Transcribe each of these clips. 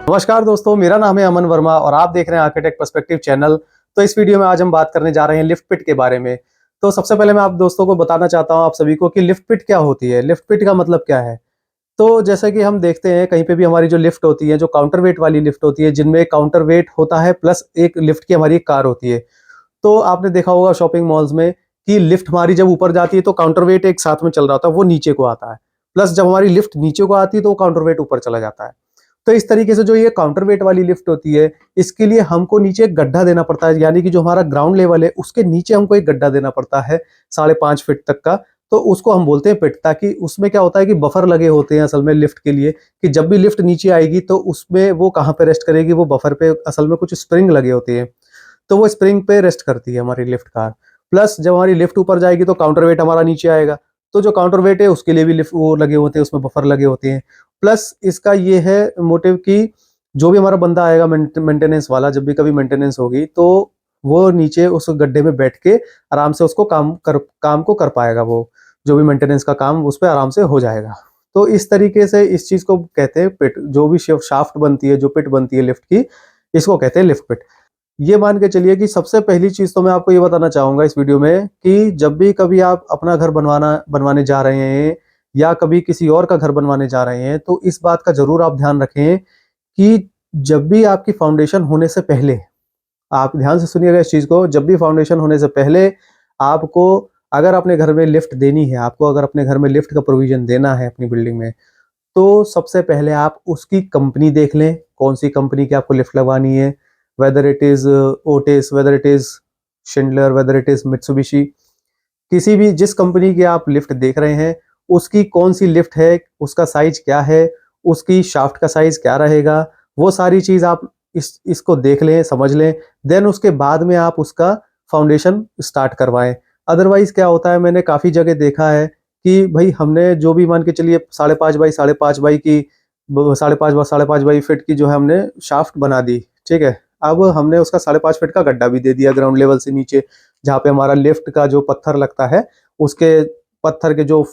नमस्कार दोस्तों, मेरा नाम है अमन वर्मा और आप देख रहे हैं आर्किटेक्ट पर्सपेक्टिव चैनल। तो इस वीडियो में आज हम बात करने जा रहे हैं लिफ्ट पिट के बारे में। तो सबसे पहले मैं आप दोस्तों को बताना चाहता हूं आप सभी को कि लिफ्ट पिट क्या होती है, लिफ्ट पिट का मतलब क्या है। तो जैसा कि हम देखते हैं कहीं पे भी हमारी जो लिफ्ट होती है, जो काउंटर वेट वाली लिफ्ट होती है, जिनमें काउंटर वेट होता है प्लस एक लिफ्ट की हमारी एक कार होती है। तो आपने देखा होगा शॉपिंग मॉल्स में कि लिफ्ट हमारी जब ऊपर जाती है तो काउंटर वेट एक साथ में चल रहा होता है, वो नीचे को आता है। प्लस जब हमारी लिफ्ट नीचे को आती है तो वो काउंटर वेट ऊपर चला जाता है। तो इस तरीके से जो ये काउंटर वेट वाली लिफ्ट होती है, इसके लिए हमको नीचे एक गड्ढा देना पड़ता है, यानी कि जो हमारा ग्राउंड लेवल है उसके नीचे हमको एक गड्ढा देना पड़ता है 5.5 फीट तक का। तो उसको हम बोलते हैं पिट, ताकि उसमें क्या होता है कि बफर लगे होते हैं असल में लिफ्ट के लिए, कि जब भी लिफ्ट नीचे आएगी तो उसमें वो कहाँ पे रेस्ट करेगी, वो बफर पे असल में कुछ स्प्रिंग लगे होते हैं, तो वो स्प्रिंग पे रेस्ट करती है हमारी लिफ्ट कार। प्लस जब हमारी लिफ्ट ऊपर जाएगी तो काउंटर वेट हमारा नीचे आएगा, तो जो काउंटर वेट है उसके लिए भी लिफ्ट वो लगे होते हैं, उसमें बफर लगे होते हैं। प्लस इसका ये है मोटिव कि जो भी हमारा बंदा आएगा मेंटेनेंस वाला, जब भी कभी मेंटेनेंस होगी तो वो नीचे उस गड्ढे में बैठ के आराम से उसको काम को कर पाएगा, वो जो भी मेंटेनेंस का काम उस पर आराम से हो जाएगा। तो इस तरीके से इस चीज को कहते हैं पिट। जो भी शाफ्ट बनती है, जो पिट बनती है लिफ्ट की, इसको कहते हैं लिफ्ट पिट। ये मान के चलिए कि सबसे पहली चीज तो मैं आपको ये बताना चाहूंगा इस वीडियो में कि जब भी कभी आप अपना घर बनवाने जा रहे हैं या कभी किसी और का घर बनवाने जा रहे हैं, तो इस बात का जरूर आप ध्यान रखें कि जब भी आपकी फाउंडेशन होने से पहले, आप ध्यान से सुनिएगा इस चीज को, जब भी फाउंडेशन होने से पहले आपको, अगर अपने घर में लिफ्ट देनी है, आपको अगर अपने घर में लिफ्ट का प्रोविजन देना है अपनी बिल्डिंग में, तो सबसे पहले आप उसकी कंपनी देख लें, कौन सी कंपनी की आपको लिफ्ट लगवानी है। Whether it is Otis, whether it is Schindler, whether it is Mitsubishi, किसी भी जिस कंपनी की आप लिफ्ट देख रहे हैं उसकी कौन सी लिफ्ट है, उसका साइज क्या है, उसकी शाफ्ट का साइज क्या रहेगा, वो सारी चीज आप इसको देख लें, समझ लें। देन उसके बाद में आप उसका फाउंडेशन स्टार्ट करवाएं। अदरवाइज क्या होता है, मैंने काफी जगह देखा है कि भाई हमने जो भी मान के चलिए 5.5 बाई 5.5 बाई की 5.5 बाई 5.5 फीट की जो है हमने शाफ्ट बना दी, ठीक है। अब हमने उसका 5.5 फीट का गड्ढा भी दे दिया ग्राउंड लेवल से नीचे, जहाँ पे हमारा लिफ्ट का जो पत्थर लगता है, उसके पत्थर के जो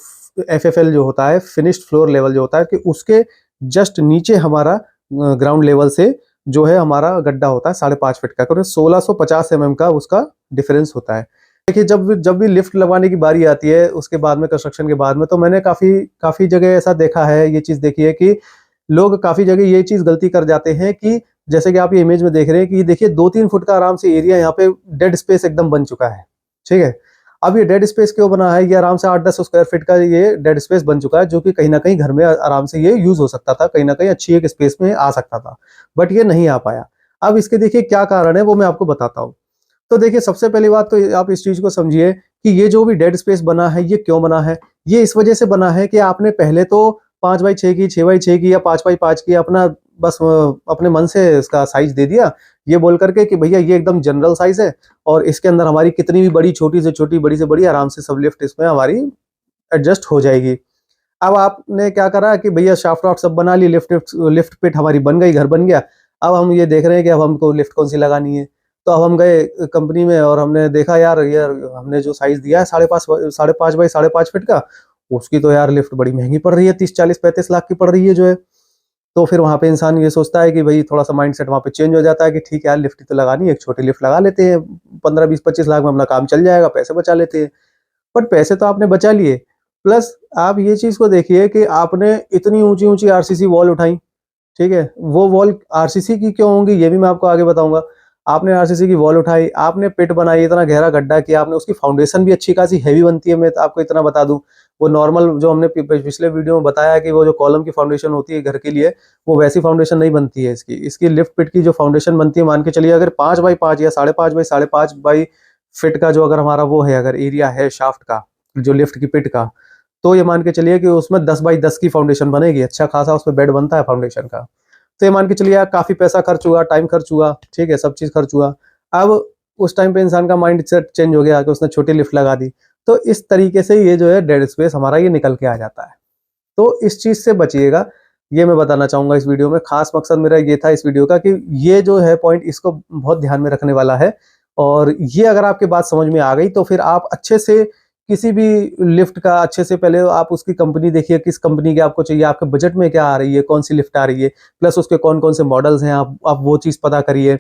FFL जो होता है, फिनिश्ड फ्लोर लेवल जो होता है, कि उसके जस्ट नीचे हमारा ग्राउंड लेवल से जो है हमारा गड्ढा होता है 5.5 फीट का, 1650 mm का उसका डिफरेंस होता है। देखिए जब जब भी लिफ्ट लगवाने की बारी आती है उसके बाद में, कंस्ट्रक्शन के बाद में, तो मैंने काफी काफी जगह ऐसा देखा है, ये चीज देखी है कि लोग काफी जगह ये चीज गलती कर जाते हैं कि जैसे कि आप ये इमेज में देख रहे हैं कि देखिए 2-3 फुट का आराम से एरिया यहाँ पे डेड स्पेस एकदम बन चुका है, ठीक है। अब ये डेड स्पेस क्यों बना है, ये आराम से 8-10 स्क्वायर फीट का ये डेड स्पेस बन चुका है, जो कि कहीं ना कहीं घर में आराम से ये यूज हो सकता था, कहीं ना कहीं अच्छी एक स्पेस में आ सकता था, बट ये नहीं आ पाया। अब इसके देखिए क्या कारण है वो मैं आपको बताता हूँ। तो देखिए सबसे पहली बात तो आप इस चीज को समझिए कि ये जो भी डेड स्पेस बना है ये क्यों बना है। ये इस वजह से बना है कि आपने पहले तो 5x6 की, 6x6 की या 5x5 की अपना बस अपने मन से इसका साइज दे दिया, ये बोल करके कि भैया ये एकदम जनरल साइज है और इसके अंदर हमारी कितनी भी बड़ी, छोटी से छोटी, बड़ी से बड़ी, आराम से सब लिफ्ट इसमें हमारी एडजस्ट हो जाएगी। अब आपने क्या करा कि भैया शाफ्ट वाफ्ट सब बना ली, लिफ्ट लिफ्ट पिट हमारी बन गई, घर बन गया। अब हम ये देख रहे हैं कि अब हमको लिफ्ट कौन सी लगानी है। तो अब हम गए कंपनी में और हमने देखा यार हमने जो साइज दिया है 5.5 बाई 5.5 फीट का, उसकी तो यार लिफ्ट बड़ी महंगी पड़ रही है, 30-40-35 लाख की पड़ रही है जो है। तो फिर वहां पे इंसान ये सोचता है कि भाई थोड़ा सा माइंडसेट वहां पे चेंज हो जाता है कि ठीक है यार लिफ्ट तो लगानी है, एक छोटी लिफ्ट लगा लेते हैं, 15-20-25 लाख में अपना काम चल जाएगा, पैसे बचा लेते हैं। बट पैसे तो आपने बचा लिए, प्लस आप ये चीज को देखिए कि आपने इतनी ऊंची ऊंची RCC वॉल उठाई, ठीक है। वो वॉल RCC की क्यों होंगी ये भी मैं आपको आगे बताऊंगा। आपने RCC की वॉल उठाई, आपने पिट बनाई, इतना गहरा गड्ढा किया आपने, उसकी फाउंडेशन भी अच्छी खासी हैवी बनती है। मैं तो आपको इतना बता दूं, वो नॉर्मल जो हमने पिछले वीडियो में बताया कि वो जो कॉलम की फाउंडेशन होती है घर के लिए, वो वैसी फाउंडेशन नहीं बनती है इसकी। इसकी लिफ्ट पिट की जो फाउंडेशन बनती है, मान के चलिए अगर 5x5 या 5.5 बाई 5.5 फीट का जो अगर हमारा वो है, अगर एरिया है शाफ्ट का, जो लिफ्ट की पिट का, तो ये मान के चलिए कि उसमें 10x10 की फाउंडेशन बनेगी, अच्छा खासा उसमें बेड बनता है फाउंडेशन का। तो ये मान के चलिए काफी पैसा खर्च हुआ, टाइम खर्च हुआ, ठीक है, सब चीज खर्च हुआ। अब उस टाइम पे इंसान का माइंड सेट चेंज हो गया कि उसने छोटी लिफ्ट लगा दी। तो इस तरीके से ये जो है डेड स्पेस हमारा ये निकल के आ जाता है। तो इस चीज से बचिएगा, ये मैं बताना चाहूंगा इस वीडियो में। खास मकसद मेरा ये था इस वीडियो का कि ये जो है पॉइंट, इसको बहुत ध्यान में रखने वाला है। और ये अगर आपकी बात समझ में आ गई तो फिर आप अच्छे से किसी भी लिफ्ट का अच्छे से पहले आप उसकी कंपनी देखिए, किस कंपनी की आपको चाहिए, आपके बजट में क्या आ रही है, कौन सी लिफ्ट आ रही है, प्लस उसके कौन कौन से मॉडल्स हैं, आप वो चीज़ पता करिए।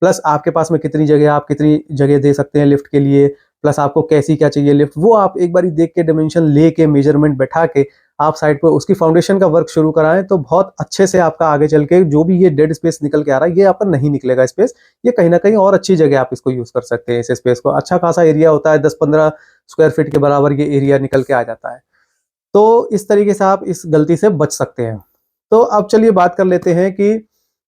प्लस आपके पास में कितनी जगह, आप कितनी जगह दे सकते हैं लिफ्ट के लिए, प्लस आपको कैसी क्या चाहिए लिफ्ट, वो आप एक बारी देख के डायमेंशन लेके मेजरमेंट बैठा के आप साइड पे उसकी फाउंडेशन का वर्क शुरू कराएं, तो बहुत अच्छे से आपका आगे चल के जो भी ये डेड स्पेस निकल के आ रहा है, ये आपका नहीं निकलेगा स्पेस। ये कहीं ना कहीं और अच्छी जगह आप इसको यूज कर सकते हैं। इस स्पेस को अच्छा खासा एरिया होता है, 10-15 स्क्वायर फीट के बराबर ये एरिया निकल के आ जाता है। तो इस तरीके से आप इस गलती से बच सकते हैं। तो अब चलिए बात कर लेते हैं कि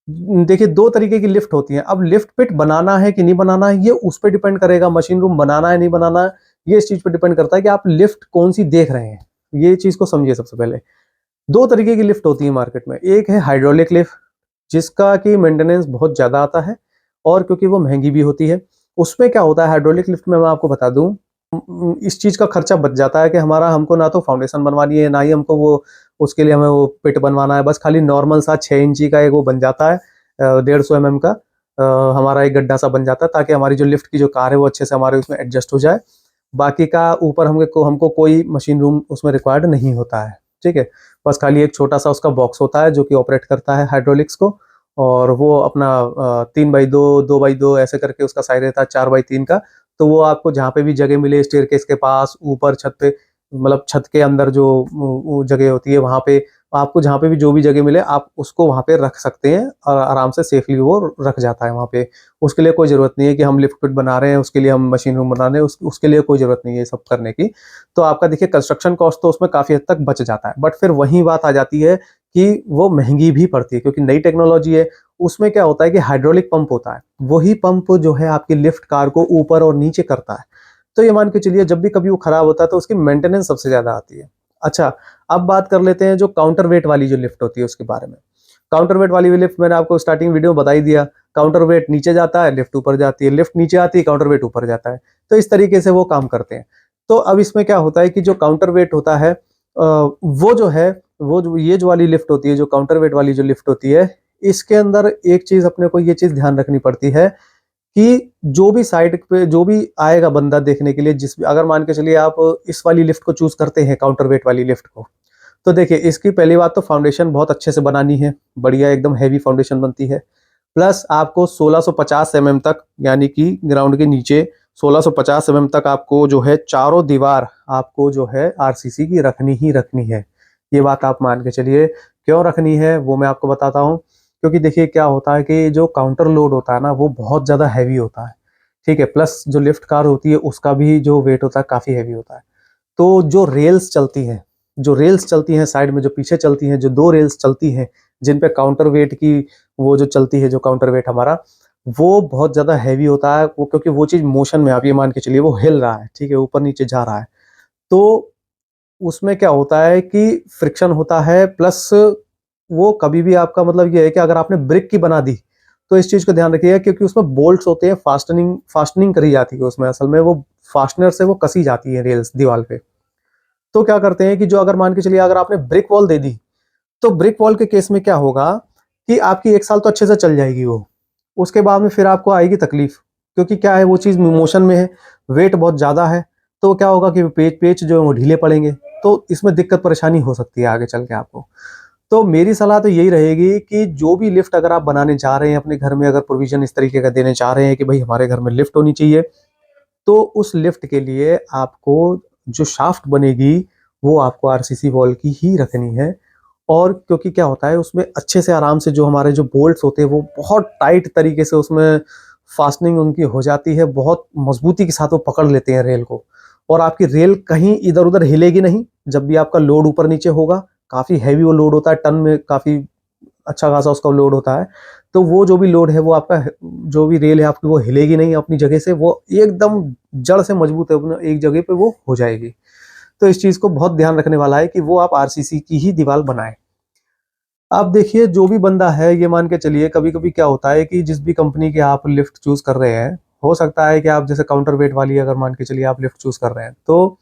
देखिए, दो तरीके की लिफ्ट होती है। अब लिफ्ट पिट बनाना है कि नहीं बनाना है, ये उस पर डिपेंड करेगा। मशीन रूम बनाना है नहीं बनाना है, ये इस चीज पर डिपेंड करता है कि आप लिफ्ट कौन सी देख रहे हैं। ये चीज को समझिए। सबसे पहले दो तरीके की लिफ्ट होती है मार्केट में। एक है हाइड्रोलिक लिफ्ट, जिसका कि मेंटेनेंस बहुत ज्यादा आता है और क्योंकि वो महंगी भी होती है। उसमें क्या होता है, हाइड्रोलिक लिफ्ट में मैं आपको बता दूं, इस चीज का खर्चा बच जाता है कि हमको ना तो फाउंडेशन बनवानी है, ना ही हमको वो उसके लिए हमें वो पिट बनवाना है। बस खाली नॉर्मल सा 6 इंची का एक वो बन जाता है, 150 mm का हमारा एक गड्ढा सा बन जाता है, ताकि हमारी जो लिफ्ट की जो कार है वो अच्छे से हमारे उसमें एडजस्ट हो जाए। बाकी का ऊपर हमको कोई मशीन रूम उसमें रिक्वायर्ड नहीं होता है। ठीक है, बस खाली एक छोटा सा उसका बॉक्स होता है जो कि ऑपरेट करता है हाइड्रोलिक्स को, और वो अपना 3x2 2x2 ऐसे करके उसका साइज रहता है 4x3 का। तो वो आपको जहाँ पे भी जगह मिले, स्टेयरकेस के पास, ऊपर छत पे, मतलब छत के अंदर जो वो जगह होती है वहां पे, आपको जहाँ पे भी जो भी जगह मिले आप उसको वहां पे रख सकते हैं और आराम से सेफली वो रख जाता है वहां पे। उसके लिए कोई जरूरत नहीं है कि हम लिफ्ट पिट बना रहे हैं उसके लिए हम मशीन रूम बना रहे हैं, उसके लिए कोई जरूरत नहीं है ये सब करने की। तो आपका देखिए कंस्ट्रक्शन कॉस्ट तो उसमें काफी हद तक बच जाता है, बट फिर वही बात आ जाती है कि वो महंगी भी पड़ती है क्योंकि नई टेक्नोलॉजी है। उसमें क्या होता है कि हाइड्रोलिक पंप होता है, वही पंप जो है आपकी लिफ्ट कार को ऊपर और नीचे करता है। तो ये मान के चलिए जब भी कभी वो खराब होता है तो उसकी मेंटेनेंस सबसे ज्यादा आती है। अच्छा, अब बात कर लेते हैं जो काउंटर वेट वाली जो लिफ्ट होती है उसके बारे में। काउंटर वेट वाली लिफ्ट मैंने आपको स्टार्टिंग वीडियो में बता ही दिया। काउंटर वेट नीचे जाता है, लिफ्ट ऊपर जाती है, लिफ्ट नीचे आती है, काउंटर वेट ऊपर जाता है। तो इस तरीके से वो काम करते हैं। तो अब इसमें क्या होता है कि जो काउंटर वेट होता है वो जो है, वो जो ये जो वाली लिफ्ट होती है, जो काउंटर वेट वाली जो लिफ्ट होती है, इसके अंदर एक चीज अपने को ये चीज ध्यान रखनी पड़ती है कि जो भी साइड पे जो भी आएगा बंदा देखने के लिए, अगर मान के चलिए आप इस वाली लिफ्ट को चूज करते हैं, काउंटर वेट वाली लिफ्ट को, तो देखिए इसकी पहली बात तो फाउंडेशन बहुत अच्छे से बनानी है, बढ़िया एकदम हैवी फाउंडेशन बनती है। प्लस आपको 1650 mm तक, यानी कि ग्राउंड के नीचे 1650 mm तक आपको जो है चारों दीवार आपको जो है आरसीसी की रखनी ही रखनी है। ये बात आप मान के चलिए। क्यों रखनी है वो मैं आपको बताता हूँ। क्योंकि देखिए क्या होता है कि जो काउंटर लोड होता है ना वो बहुत ज्यादा हैवी होता है। ठीक है, प्लस जो लिफ्ट कार होती है उसका भी जो वेट होता है काफी हैवी होता है। तो जो रेल्स चलती हैं साइड में, जो पीछे चलती हैं, जो दो रेल्स चलती हैं जिन पे काउंटर वेट की वो जो चलती है, जो काउंटर वेट हमारा, वो बहुत ज्यादा हैवी होता है। वो क्योंकि वो चीज मोशन में, आप ये मान के चलिए वो हिल रहा है, ठीक है, ऊपर नीचे जा रहा है। तो उसमें क्या होता है कि फ्रिक्शन होता है, प्लस वो कभी भी आपका मतलब ये है कि अगर आपने ब्रिक की बना दी तो इस चीज को ध्यान रखिएगा, क्योंकि उसमें बोल्ट्स होते हैं, फास्टनिंग फास्टनिंग करी जाती है उसमें, असल में वो फास्टनर से वो कसी जाती है रेल्स दीवार पे। तो क्या करते हैं कि जो अगर मान के चलिए अगर आपने ब्रिक वॉल दे दी, तो ब्रिक वॉल के केस में क्या होगा कि आपकी 1 साल तो अच्छे से चल जाएगी वो, उसके बाद में फिर आपको आएगी तकलीफ। क्योंकि क्या है, वो चीज मोशन में है, वेट बहुत ज्यादा है। तो क्या होगा कि पेच पेच जो है वो ढीले पड़ेंगे, तो इसमें दिक्कत परेशानी हो सकती है आगे चल के आपको। तो मेरी सलाह तो यही रहेगी कि जो भी लिफ्ट अगर आप बनाने जा रहे हैं अपने घर में, अगर प्रोविजन इस तरीके का देने चाह रहे हैं कि भाई हमारे घर में लिफ्ट होनी चाहिए, तो उस लिफ्ट के लिए आपको जो शाफ्ट बनेगी वो आपको आरसीसी वॉल की ही रखनी है। और क्योंकि क्या होता है उसमें अच्छे से आराम से जो हमारे जो बोल्ट्स होते हैं वो बहुत टाइट तरीके से उसमें फास्टनिंग उनकी हो जाती है, बहुत मजबूती के साथ वो पकड़ लेते हैं रेल को। और आपकी रेल कहीं इधर उधर हिलेगी नहीं जब भी आपका लोड ऊपर नीचे होगा। काफी हैवी वो लोड होता है, टन में काफी अच्छा खासा उसका लोड होता है। तो वो जो भी लोड है वो आपका, जो भी रेल है आपकी, वो हिलेगी नहीं अपनी जगह से, वो एकदम जड़ से मजबूत है, अपने एक जगह पे वो हो जाएगी। तो इस चीज को बहुत ध्यान रखने वाला है कि वो आप आरसीसी की ही दीवार बनाएं। आप देखिए जो भी बंदा है, ये मान के चलिए कभी कभी क्या होता है कि जिस भी कंपनी के आप लिफ्ट चूज कर रहे हैं, हो सकता है कि आप जैसे काउंटर वेट वाली अगर मान के चलिए आप लिफ्ट चूज कर रहे हैं, तो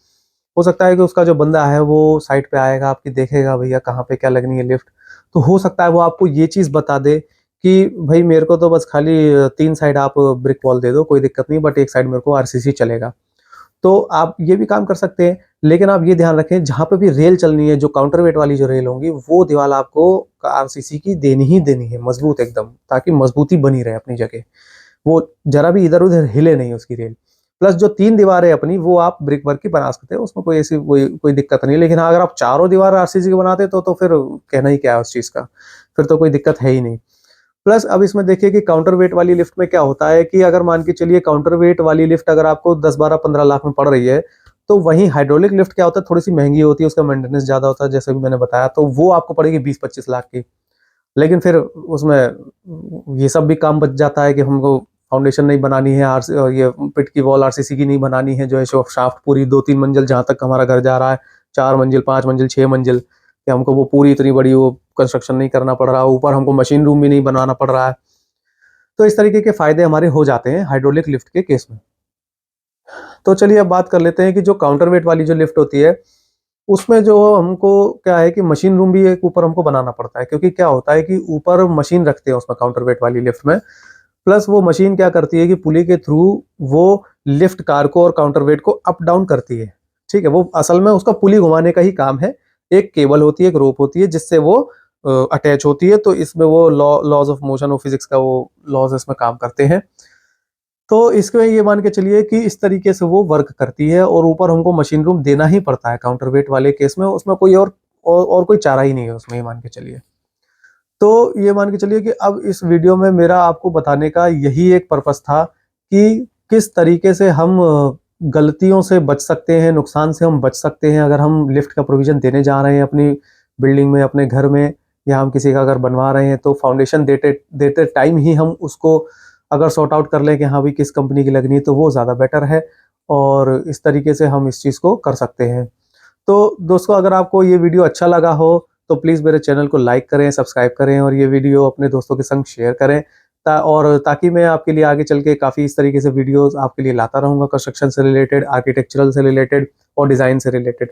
हो सकता है कि उसका जो बंदा है वो साइट पे आएगा, आपकी देखेगा भैया कहाँ पे क्या लगनी है लिफ्ट। तो हो सकता है वो आपको ये चीज बता दे कि भाई मेरे को तो बस खाली 3 साइड आप ब्रिक वॉल दे दो, कोई दिक्कत नहीं, बट एक साइड मेरे को आरसीसी चलेगा। तो आप ये भी काम कर सकते हैं, लेकिन आप ये ध्यान रखें जहाँ पे भी रेल चलनी है, जो काउंटर वेट वाली जो रेल होंगी, वो दीवार आपको आरसीसी की देनी ही देनी है, मजबूत एकदम, ताकि मजबूती बनी रहे अपनी जगह, वो जरा भी इधर-उधर हिले नहीं उसकी रेल। प्लस जो 3 दीवारें अपनी वो आप ब्रिक वर्क की बना सकते हैं, उसमें कोई ऐसी कोई दिक्कत नहीं है। लेकिन हाँ, अगर आप चारों दीवार आरसीसी की बनाते तो फिर कहना ही क्या है उस चीज़ का, फिर तो कोई दिक्कत है ही नहीं। प्लस अब इसमें देखिए कि काउंटर वेट वाली लिफ्ट में क्या होता है कि अगर मान के चलिए काउंटर वेट वाली लिफ्ट अगर आपको 10, 12, 15 लाख में पड़ रही है, तो वहीं हाइड्रोलिक लिफ्ट क्या होता है, थोड़ी-सी महँगी होती है, उसका मेंटेनेंस ज़्यादा होता है, जैसे भी मैंने बताया, तो वो आपको पड़ेगी 20-25 लाख की। लेकिन फिर उसमें ये सब भी काम बच जाता है कि हमको फाउंडेशन नहीं बनानी है, ये पिट की वॉल आरसीसी की नहीं बनानी है, जो है शाफ्ट पूरी 2-3 मंजिल जहाँ तक हमारा घर जा रहा है, 4 मंजिल, 5 मंजिल, 6 मंजिल, कि हमको वो पूरी इतनी बड़ी वो कंस्ट्रक्शन नहीं करना पड़ रहा है, ऊपर हमको मशीन रूम भी नहीं बनवाना पड़ रहा है। तो इस तरीके के फ़ायदे हमारे हो जाते हैं हाइड्रोलिक लिफ्ट के केस में। तो चलिए अब बात कर लेते हैं कि जो काउंटर वेट वाली जो लिफ्ट होती है, उसमें जो हमको क्या है कि मशीन रूम भी एक ऊपर हमको बनाना पड़ता है, क्योंकि क्या होता है कि ऊपर मशीन रखते हैं उसमें काउंटर वेट वाली लिफ्ट में। प्लस वो मशीन क्या करती है कि पुली के थ्रू वो लिफ्ट कार को और काउंटर वेट को अप डाउन करती है। ठीक है, वो असल में उसका पुली घुमाने का ही काम है। एक केबल होती है, एक रोप होती है, जिससे वो अटैच होती है, तो इसमें वो लॉज ऑफ मोशन और फिजिक्स का वो लॉज इसमें काम करते हैं। तो इसमें ये मान के चलिए कि इस तरीके से वो वर्क करती है, और ऊपर हमको मशीन रूम देना ही पड़ता है काउंटर वेट वाले केस में, उसमें कोई और कोई चारा ही नहीं है उसमें, ये मान के चलिए। तो ये मान के चलिए कि अब इस वीडियो में मेरा आपको बताने का यही एक पर्पस था कि किस तरीके से हम गलतियों से बच सकते हैं, नुकसान से हम बच सकते हैं अगर हम लिफ्ट का प्रोविज़न देने जा रहे हैं अपनी बिल्डिंग में, अपने घर में, या हम किसी का घर बनवा रहे हैं, तो फाउंडेशन देते देते टाइम ही हम उसको अगर सॉर्ट आउट कर लें कि हाँ भाई किस कंपनी की लगनी है, तो वो ज़्यादा बेटर है, और इस तरीके से हम इस चीज़ को कर सकते हैं। तो दोस्तों, अगर आपको ये वीडियो अच्छा लगा हो, तो प्लीज़ मेरे चैनल को लाइक करें, सब्सक्राइब करें, और ये वीडियो अपने दोस्तों के संग शेयर करें, ताकि मैं आपके लिए आगे चल के काफ़ी इस तरीके से वीडियोज़ आपके लिए लाता रहूँगा, कंस्ट्रक्शन से रिलेटेड, आर्किटेक्चरल से रिलेटेड और डिज़ाइन से रिलेटेड।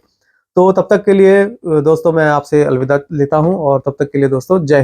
तो तब तक के लिए दोस्तों, मैं आपसे अलविदा लेता हूँ, और तब तक के लिए दोस्तों, जय